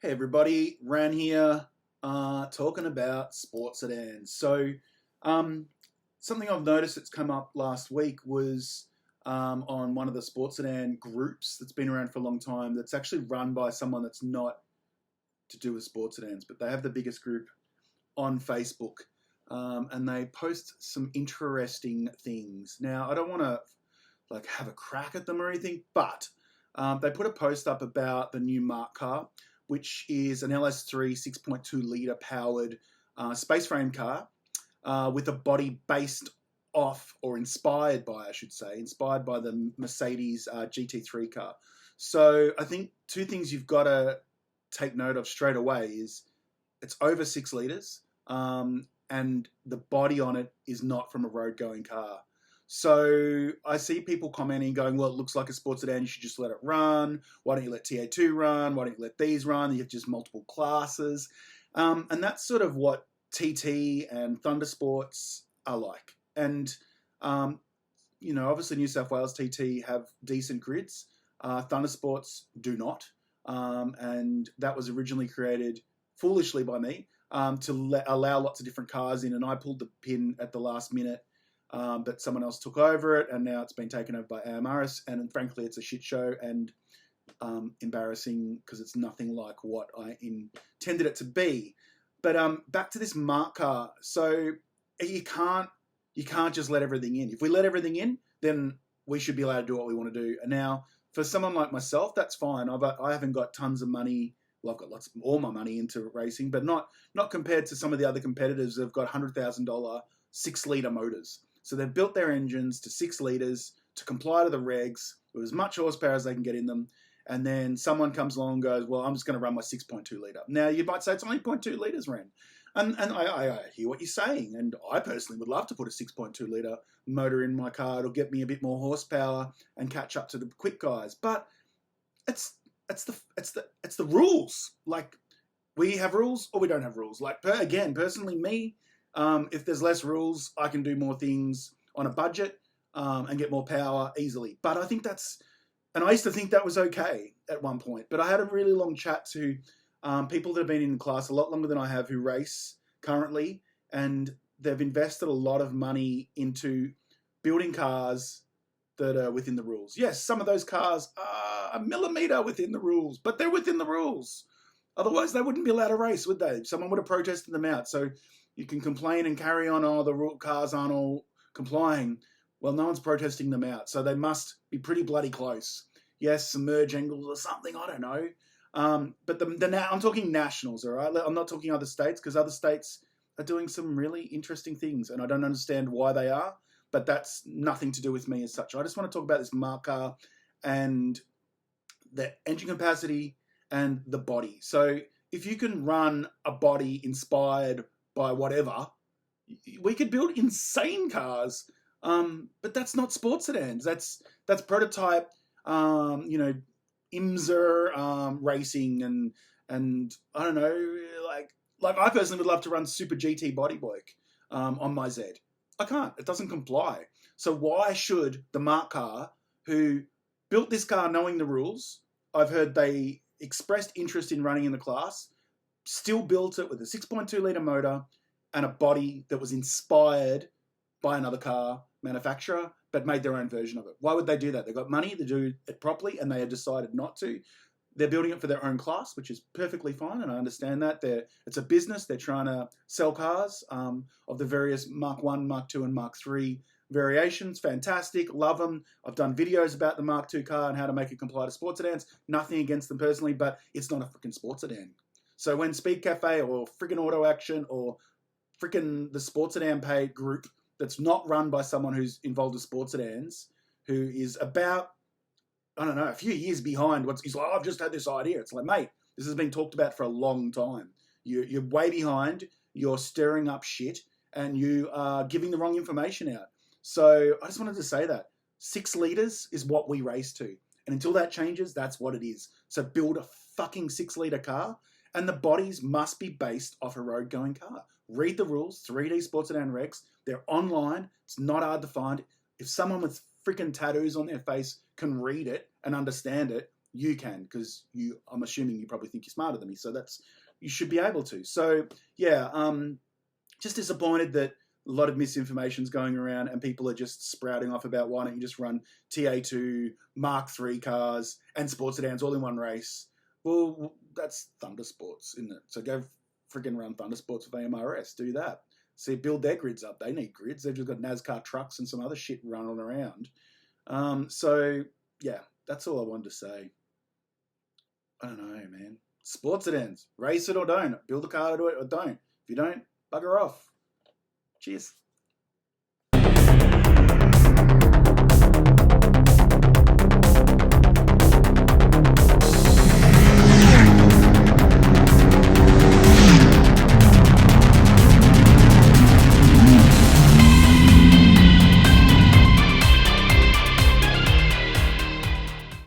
Hey everybody, Ran here, talking about sports sedans. Um, something I've noticed that's come up last week was on one of the sports sedan groups that's been around for a long time. That's actually run by someone that's not to do with sports sedans, but they have the biggest group on Facebook, and they post some interesting things. Now, I don't want to like have a crack at them or anything, but they put a post up about the new Mark car, which is an LS3 6.2 litre powered space frame car with a body based off or inspired by, I should say, inspired by the Mercedes GT3 car. So I think two things you've got to take note of straight away is it's over 6 litres, and the body on it is not from a road going car. So I see people commenting, going, well, it looks like a sports sedan. You should just let it run. Why don't you let TA2 run? Why don't you let these run? You have just multiple classes. And that's sort of what TT and Thunder Sports are like. And, obviously New South Wales TT have decent grids. Thunder Sports do not. And that was originally created foolishly by me to allow lots of different cars in. And I pulled the pin at the last minute. But someone else took over it, and now it's been taken over by AMRS, and frankly, it's a shit show and embarrassing because it's nothing like what I intended it to be. But back to this Mark car. So you can't just let everything in. If we let everything in, then we should be allowed to do what we want to do. And now, for someone like myself, that's fine. I haven't got tons of money. Well, I've got all my money into racing, but not compared to some of the other competitors who've got $100,000 6-litre motors. So they've built their engines to 6 litres to comply to the regs with as much horsepower as they can get in them. And then someone comes along and goes, well, I'm just going to run my 6.2 litre. Now, you might say it's only 0.2 litres, Ren. And I hear what you're saying. And I personally would love to put a 6.2 litre motor in my car. It'll get me a bit more horsepower and catch up to the quick guys. But it's the rules. Like, we have rules or we don't have rules. Like, personally, me, if there's less rules, I can do more things on a budget and get more power easily. But I think and I used to think that was okay at one point. But I had a really long chat to people that have been in class a lot longer than I have who race currently, and they've invested a lot of money into building cars that are within the rules. Yes, some of those cars are a millimetre within the rules, but they're within the rules. Otherwise, they wouldn't be allowed to race, would they? Someone would have protested them out. So you can complain and carry on, the cars aren't all complying. Well, no one's protesting them out, so they must be pretty bloody close. Yes, some merge angles or something, I don't know. But I'm talking nationals, all right? I'm not talking other states, because other states are doing some really interesting things, and I don't understand why they are, but that's nothing to do with me as such. I just want to talk about this Mark car and the engine capacity and the body. So if you can run a body inspired by whatever, we could build insane cars, but that's not sports sedans. That's prototype, IMSA racing, and I don't know, like I personally would love to run Super GT body bike on my Z. I can't. It doesn't comply. So why should the Mark car, who built this car knowing the rules, I've heard they expressed interest in running in the class, still built it with a 6.2 litre motor and a body that was inspired by another car manufacturer, but made their own version of it? Why would they do that? They've got money to do it properly, and they have decided not to. They're building it for their own class, which is perfectly fine, and I understand that. It's a business. They're trying to sell cars of the various Mark 1, Mark 2, and Mark 3 variations. Fantastic. Love them. I've done videos about the Mark 2 car and how to make it comply to sports sedans. Nothing against them personally, but it's not a freaking sports sedan. So when Speed Cafe or freaking Auto Action or freaking the sports sedan paid group that's not run by someone who's involved with sports sedans, who is about, I don't know, a few years behind he's like, oh, I've just had this idea. It's like, mate, this has been talked about for a long time. You're way behind. You're stirring up shit, and you are giving the wrong information out. So I just wanted to say that 6 litres is what we race to. And until that changes, that's what it is. So build a fucking 6-litre car, and the bodies must be based off a road-going car. Read the rules, 3D Sports Sedan Regs. They're online. It's not hard to find. If someone with freaking tattoos on their face can read it and understand it, you can, because I'm assuming you probably think you're smarter than me, so you should be able to. So yeah, just disappointed that a lot of misinformation's going around and people are just sprouting off about why don't you just run TA2, Mark III cars and sports sedans all in one race. Well, that's Thunder Sports, isn't it? So go friggin' run Thunder Sports with AMRS. Do that. See, build their grids up. They need grids. They've just got NASCAR trucks and some other shit running around. So yeah, that's all I wanted to say. I don't know, man. Sports sedans. Race it or don't. Build a car to do it or don't. If you don't, bugger off. Cheers.